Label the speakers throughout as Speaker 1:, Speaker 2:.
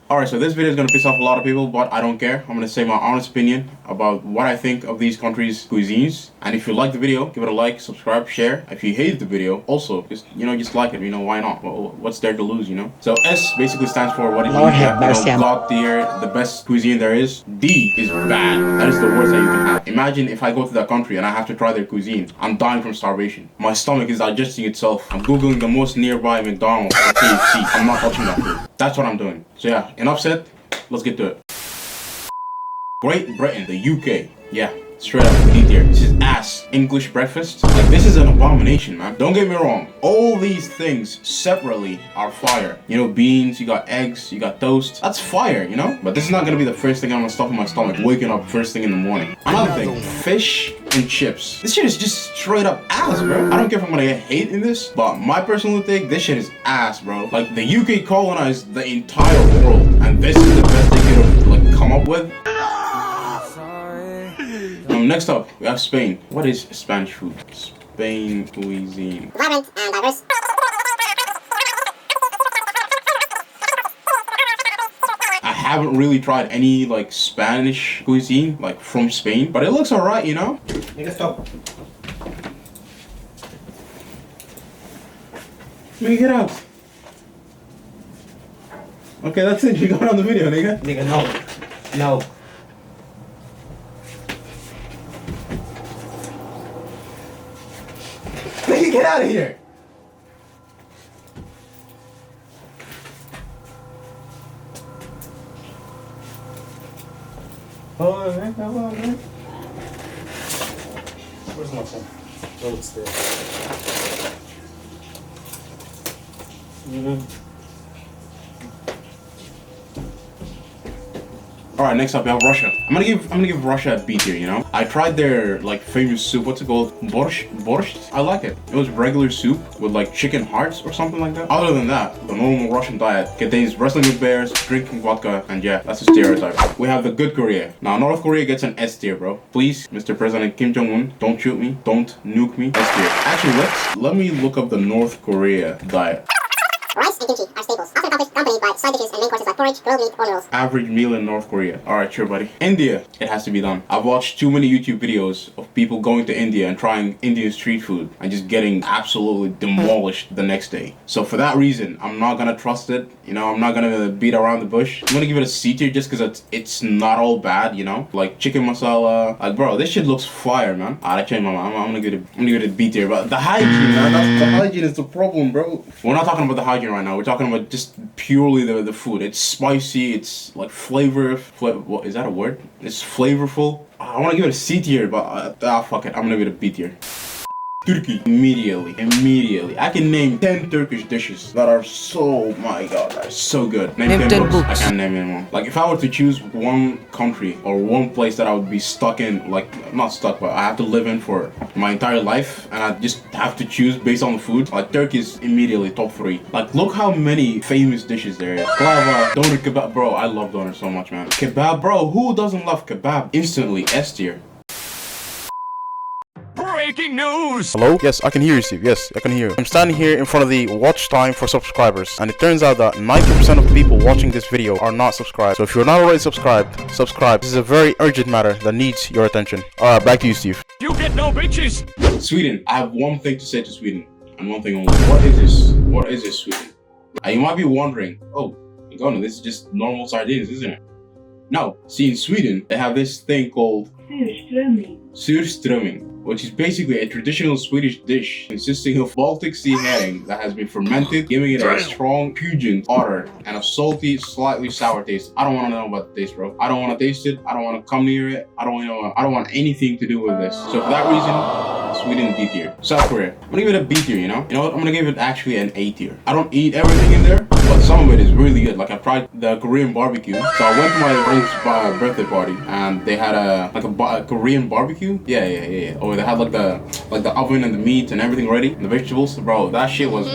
Speaker 1: Alright, so this video is gonna piss off a lot of people, but I don't care. I'm gonna say my honest opinion about what I think of these countries' cuisines. And if you like the video, give it a like, subscribe, share. If you hate the video, also just like it. Why not? Well, what's there to lose? So S basically stands for what it
Speaker 2: Lord
Speaker 1: means.
Speaker 2: have mercy.
Speaker 1: God tier, the best cuisine there is. D is bad. That is the worst that you can have. Imagine if I go to that country and I have to try their cuisine. I'm dying from starvation. My stomach is digesting itself. I'm googling the most nearby McDonald's or KFC. I'm not touching that food. That's what I'm doing. So yeah, enough said. Let's get to it. Great Britain, the UK. Yeah, straight up D tier. This is ass. English breakfast. Like, this is an abomination, man. Don't get me wrong. All these things separately are fire. Beans, you got eggs, you got toast. That's fire, But this is not gonna be the first thing I'm gonna stuff in my stomach waking up first thing in the morning. Another thing, fish and chips. This shit is just straight up ass, bro. I don't care if I'm gonna get hate in this, but my personal take, this shit is ass, bro. Like, the UK colonized the entire world, and this is the best they could have, come up with. Next up, we have Spain. What is Spanish food? Spain cuisine.
Speaker 3: Vibrant and diverse.
Speaker 1: I haven't really tried any Spanish cuisine from Spain, but it looks alright,
Speaker 2: Nigga, stop.
Speaker 1: Nigga, get out. Okay, that's it. You got on the video, nigga.
Speaker 2: Nigga, no.
Speaker 1: Nigga, get out of here.
Speaker 2: Oh, man, come on, man. Where's my phone? Oh, it's there.
Speaker 1: Alright, next up we have Russia. I'm gonna give Russia a B tier, I tried their famous soup, what's it called? Borscht? I like it. It was regular soup with chicken hearts or something like that. Other than that, the normal Russian diet contains wrestling with bears, drinking vodka, and yeah, that's a stereotype. We have the good Korea. Now North Korea gets an S tier, bro. Please, Mr. President Kim Jong-un, don't shoot me, don't nuke me. S tier. Actually, let me look up the North Korea diet.
Speaker 3: Rice and kimchi are staples, often accompanied by side dishes and main courses like porridge, grilled meat, or noodles.
Speaker 1: Average meal in North Korea. Alright, sure, buddy. India. It has to be done. I've watched too many YouTube videos of people going to India and trying Indian street food and just getting absolutely demolished the next day. So for that reason, I'm not gonna trust it. I'm not gonna beat around the bush. I'm gonna give it a C tier just because it's not all bad, Like chicken masala. Bro, this shit looks fire, man. I changed my mind. I'm gonna give it a B tier. But the hygiene, man, the hygiene is the problem, bro. We're not talking about the hygiene right now. We're talking about just purely the food. It's spicy. It's what is that a word? It's flavorful. I want to give it a C tier, but fuck it. I'm gonna give it a B tier. Turkey. Immediately. I can name 10 Turkish dishes that are my god, that is so good. Name 10 books. I can't name anyone. If I were to choose one country or one place that I would be stuck in, not stuck, but I have to live in for my entire life, and I just have to choose based on the food, Turkey is immediately top 3. Look how many famous dishes there is. Baklava, doner, kebab. Bro, I love doner so much, man. Kebab, bro, who doesn't love kebab? Instantly, S tier.
Speaker 4: Breaking news!
Speaker 1: Hello? Yes, I can hear you, Steve. Yes, I can hear you. I'm standing here in front of the watch time for subscribers, and it turns out that 90% of the people watching this video are not subscribed. So if you're not already subscribed, subscribe. This is a very urgent matter that needs your attention. Alright, back to you, Steve.
Speaker 4: You get no bitches!
Speaker 1: Sweden. I have one thing to say to Sweden, and one thing only. What is this? What is this, Sweden? You might be wondering, oh, this is just normal sardines, isn't it? No. See, in Sweden, they have this thing called surströmming, which is basically a traditional Swedish dish consisting of Baltic Sea herring that has been fermented, giving it a strong, pungent odor and a salty, slightly sour taste. I don't want to know about the taste, bro. I don't want to taste it. I don't want to come near it. I don't want anything to do with this. So for that reason, Sweden B tier. South Korea. I'm gonna give it a B tier, You know what? I'm gonna give it actually an A tier. I don't eat everything in there, but some of it is really good. I tried the Korean barbecue. So I went to my friend's birthday party, and they had a Korean barbecue. Yeah. Or they had the oven and the meat and everything ready, and the vegetables. Bro, that shit was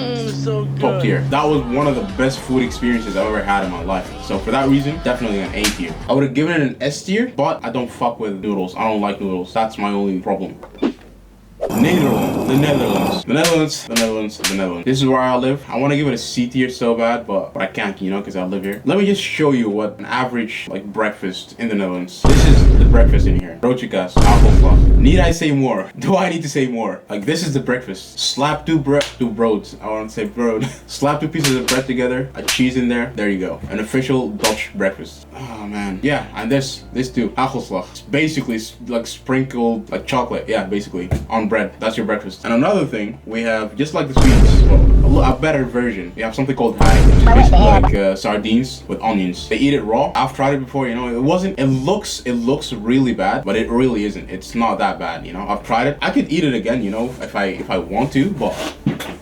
Speaker 4: so
Speaker 1: top tier. That was one of the best food experiences I've ever had in my life. So for that reason, definitely an A tier. I would have given it an S tier, but I don't fuck with noodles. I don't like noodles. That's my only problem. Nederland, the Netherlands. The Netherlands, the Netherlands, the Netherlands. This is where I live. I want to give it a C tier so bad, but I can't, you know, because I live here. Let me just show you what an average, like, breakfast in the Netherlands. This is the breakfast in here. Broodjes, appelflaag. Need I say more? Do I need to say more? Like, this is the breakfast. Slap two broads. I want to say broad. Slap 2 pieces of bread together, a cheese in there. There you go. An official Dutch breakfast. Oh man. Yeah, and this too. Hagelslag. It's basically like sprinkled like chocolate. Yeah, basically on bread. That's your breakfast. And another thing, we have just like the Swedes. Well, a better version. We have something called hai, which is basically like sardines with onions. They eat it raw. I've tried it before. You know, it looks really bad, but it really isn't. It's not that bad. You know, I've tried it. I could eat it again. You know, if I want to, but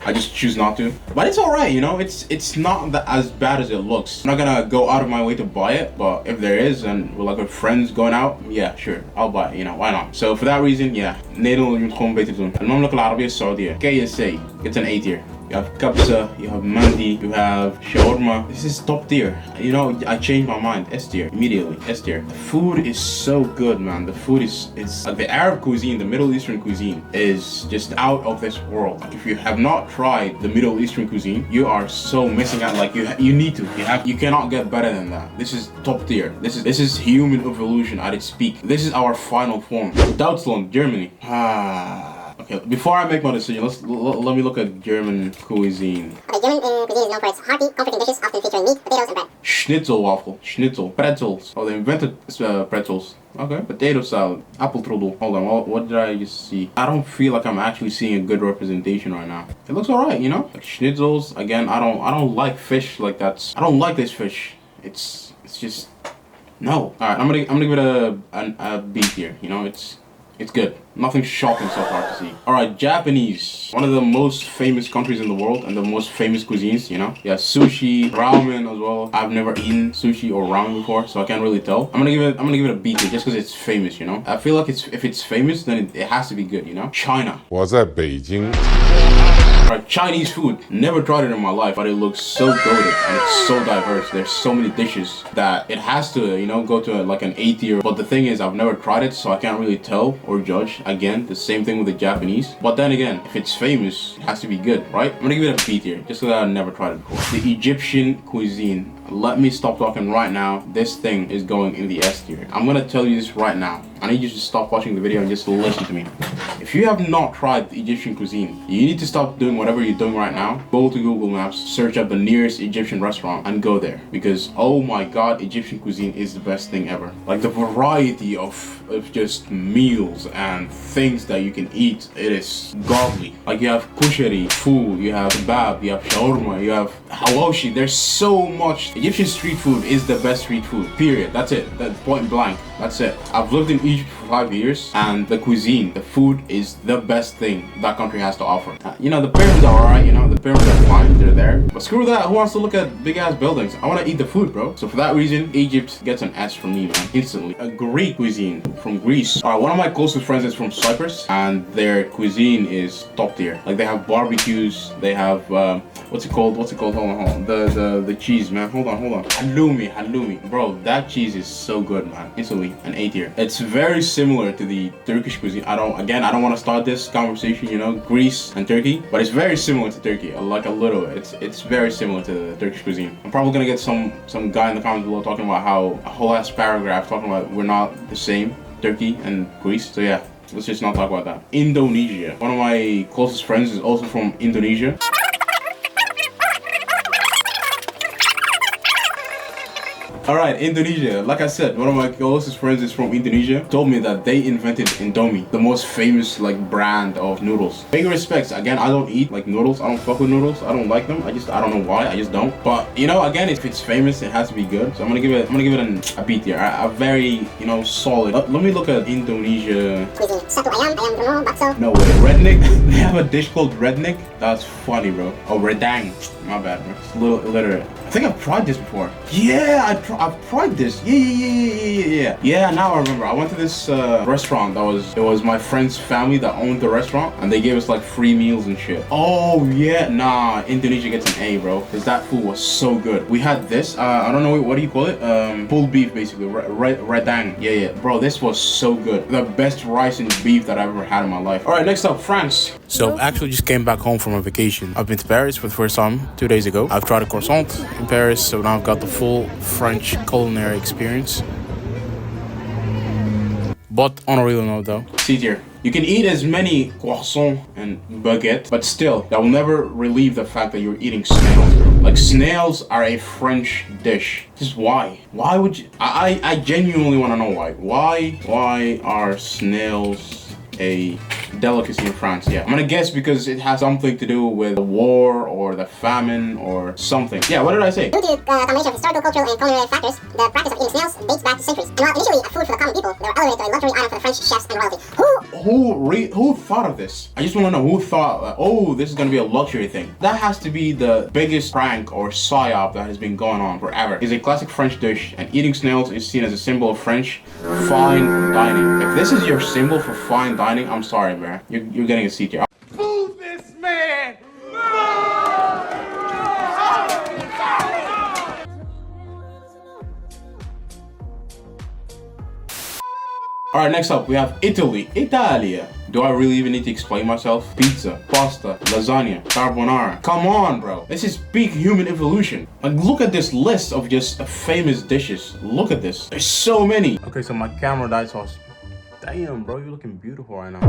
Speaker 1: I just choose not to. But it's alright, you know, it's not as bad as it looks. I'm not gonna go out of my way to buy it, but if there is and we're like with friends going out, yeah, sure, I'll buy it, you know, why not? So for that reason, yeah, Nederland moet gewoon beter doen. En Mamlaka Al-Arabiya Saudi, KSA, it's an A tier. You have kabsa, you have mandi, you have shawarma. This is top tier. You know, I changed my mind. S tier immediately. S tier. The food is so good, man. The food is like the Arab cuisine, the Middle Eastern cuisine is just out of this world. If you have not tried the Middle Eastern cuisine, you are so missing out. Like you need to. You cannot get better than that. This is top tier. This is human evolution at its peak. This is our final form. Duitsland, Germany. Okay, before I make my decision, let me look at German cuisine.
Speaker 3: Okay, German cuisine is known for its hearty, comforting dishes, often featuring meat, potatoes, and bread.
Speaker 1: Schnitzel waffle, schnitzel, pretzels. Oh, they invented pretzels. Okay, potato salad, appeltroedel. Hold on, what did I just see? I don't feel like I'm actually seeing a good representation right now. It looks alright, you know. Like schnitzels. Again, I don't like fish like that. I don't like this fish. It's just no. All right, I'm gonna give it a B tier. You know, it's good. Nothing shocking so far to see. Alright, Japanese. One of the most famous countries in the world and the most famous cuisines, you know? Yeah, sushi, ramen as well. I've never eaten sushi or ramen before, so I can't really tell. I'm gonna give it a B tier just because it's famous, you know? I feel like if it's famous, then it has to be good, you know? China.
Speaker 5: 我在北京。
Speaker 1: Alright, Chinese food. Never tried it in my life, but it looks so goated and it's so diverse. There's so many dishes that it has to, you know, go to like an A tier. But the thing is, I've never tried it, so I can't really tell or judge. Again, the same thing with the Japanese. But then again, if it's famous, it has to be good, right? I'm gonna give it a B tier, just because I've never tried it before. The Egyptian cuisine. Let me stop talking right now. This thing is going in the S tier. I'm gonna tell you this right now. I need you to stop watching the video and just listen to me. If you have not tried the Egyptian cuisine, you need to stop doing whatever you're doing right now. Go to Google Maps, search up the nearest Egyptian restaurant and go there. Because oh my god, Egyptian cuisine is the best thing ever. Like the variety of just meals and things that you can eat, it is godly. Like you have kushari, foo, you have kebab, you have shawarma, you have hawashi. There's so much. Egyptian street food is the best street food, period. That's it. That point blank. That's it. I've lived in Egypt for 5 years and the cuisine, the food is the best thing that country has to offer. You know, the pyramids are alright, you know, the pyramids are fine, they're there. But screw that, who wants to look at big ass buildings? I want to eat the food, bro. So for that reason, Egypt gets an S from me, man, instantly. A Greek cuisine from Greece. Alright, one of my closest friends is from Cyprus and their cuisine is top tier. Like they have barbecues, they have, what's it called? Hold on. The cheese, man. Hold on. Halloumi. Bro, that cheese is so good, man. Instantly an A tier. It's very similar to the Turkish cuisine. I don't want to start this conversation, you know, Greece and Turkey, but it's very similar to Turkey, like a little bit. It's very similar to the Turkish cuisine. I'm probably gonna get some guy in the comments below talking about how a whole ass paragraph talking about we're not the same, Turkey and Greece. So yeah, let's just not talk about that. Indonesia. One of my closest friends is also from Indonesia. Alright, Indonesia. Like I said, one of my closest friends is from Indonesia. Told me that they invented Indomie, the most famous like brand of noodles. Big respects. Again, I don't eat like noodles. I don't fuck with noodles. I don't like them. I don't know why. I just don't. But you know, again, if it's famous, it has to be good. So I'm gonna give it a B tier. A very, you know, solid. Let me look at Indonesia.
Speaker 3: Cuisine. Satu ayam gerono, bakso.
Speaker 1: No way. Redneck. They have a dish called redneck. That's funny, bro. Oh, redang. My bad, bro. It's a little illiterate. I think I've tried this before. Yeah, I've tried this. Yeah, now I remember. I went to this restaurant it was my friend's family that owned the restaurant, and they gave us like free meals and shit. Oh yeah, nah, Indonesia gets an A, bro, because that food was so good. We had this, I don't know, what do you call it? Pulled beef, basically, redang. Yeah, bro, this was so good. The best rice and beef that I've ever had in my life. All right, next up, France. So I actually just came back home from a vacation. I've been to Paris for the first time 2 days ago. I've tried a croissant in Paris, so now I've got the full French culinary experience. But on a real note though, see here, you can eat as many croissants and baguette, but still, that will never relieve the fact that you're eating snails, bro. Like, snails are a French dish. Just why? Why would you? I genuinely want to know why. Why are snails a delicacy in France? Yeah, I'm gonna guess because it has something to do with the war or the famine or something. Yeah, what did I say?
Speaker 3: Due to a combination of historical, cultural, and culinary factors, the practice of eating snails dates back to centuries. And while initially a food for the common people, they were elevated to a luxury item for the French chefs and royalty.
Speaker 1: Who thought of this? I just want to know who thought, oh, this is gonna be a luxury thing. That has to be the biggest prank or psyop that has been going on forever. It's a classic French dish, and eating snails is seen as a symbol of French fine dining. If this is your symbol for fine dining, I'm sorry, man. You're getting a seat here.
Speaker 4: Move this man!
Speaker 1: Alright, next up we have Italy. Italia. Do I really even need to explain myself? Pizza, pasta, lasagna, carbonara. Come on, bro. This is peak human evolution. Like, look at this list of just famous dishes. Look at this. There's so many. Okay, so my camera died, so damn, bro, you're looking beautiful right now.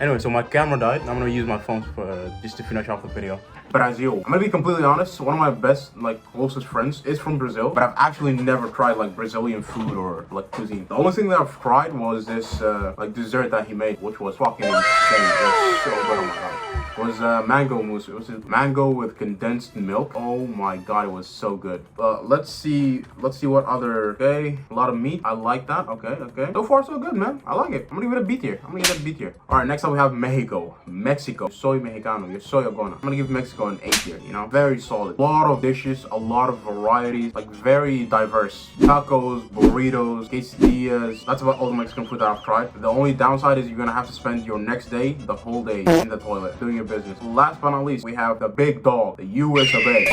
Speaker 1: Anyway, so my camera died. I'm gonna use my phone for just to finish off the video. Brazil. I'm gonna be completely honest. One of my best, like, closest friends is from Brazil, but I've actually never tried like Brazilian food or like cuisine. The only thing that I've tried was this like dessert that he made, which was fucking insane. It was so good. Oh my god. It was mango mousse. It was mango with condensed milk. Oh my god, it was so good. Let's see what other. Okay, a lot of meat. I like that. Okay. So far so good, man. I like it. I'm gonna give it a B tier. All right, next up we have Mexico. Soy mexicano. Your soy agona. I'm gonna give Mexico an A tier. You know, very solid. A lot of dishes, a lot of varieties, like very diverse. Tacos, burritos, quesadillas. That's about all the Mexican food that I've tried. The only downside is you're gonna have to spend your next day, the whole day, in the toilet doing your business. Last but not least, we have the big dog, the US of A.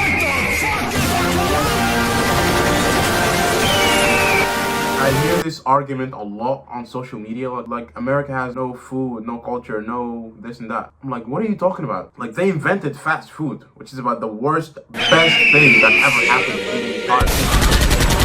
Speaker 1: I hear this argument a lot on social media, like America has no food, no culture, no this and that. I'm like, what are you talking about? Like, they invented fast food, which is about the worst, best thing that ever happened in humanity.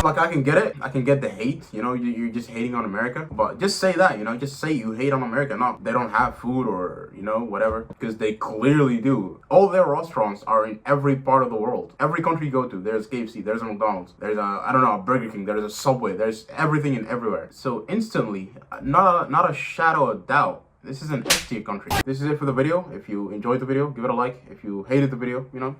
Speaker 1: Like, I can get it. I can get the hate. You know, you're just hating on America. But just say that, you know, just say you hate on America. Not they don't have food or, you know, whatever. Because they clearly do. All their restaurants are in every part of the world. Every country you go to, there's KFC, there's a McDonald's, there's a Burger King, there's a Subway, there's everything and everywhere. So instantly, not a shadow of doubt, this is an S tier country. This is it for the video. If you enjoyed the video, give it a like. If you hated the video, you know,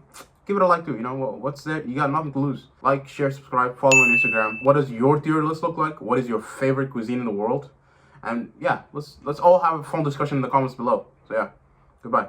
Speaker 1: give it a like too. You know, what's there? You got nothing to lose. Like, share, subscribe, follow on Instagram. What does your tier list look like? What is your favorite cuisine in the world? And yeah, let's all have a fun discussion in the comments below. So yeah, goodbye.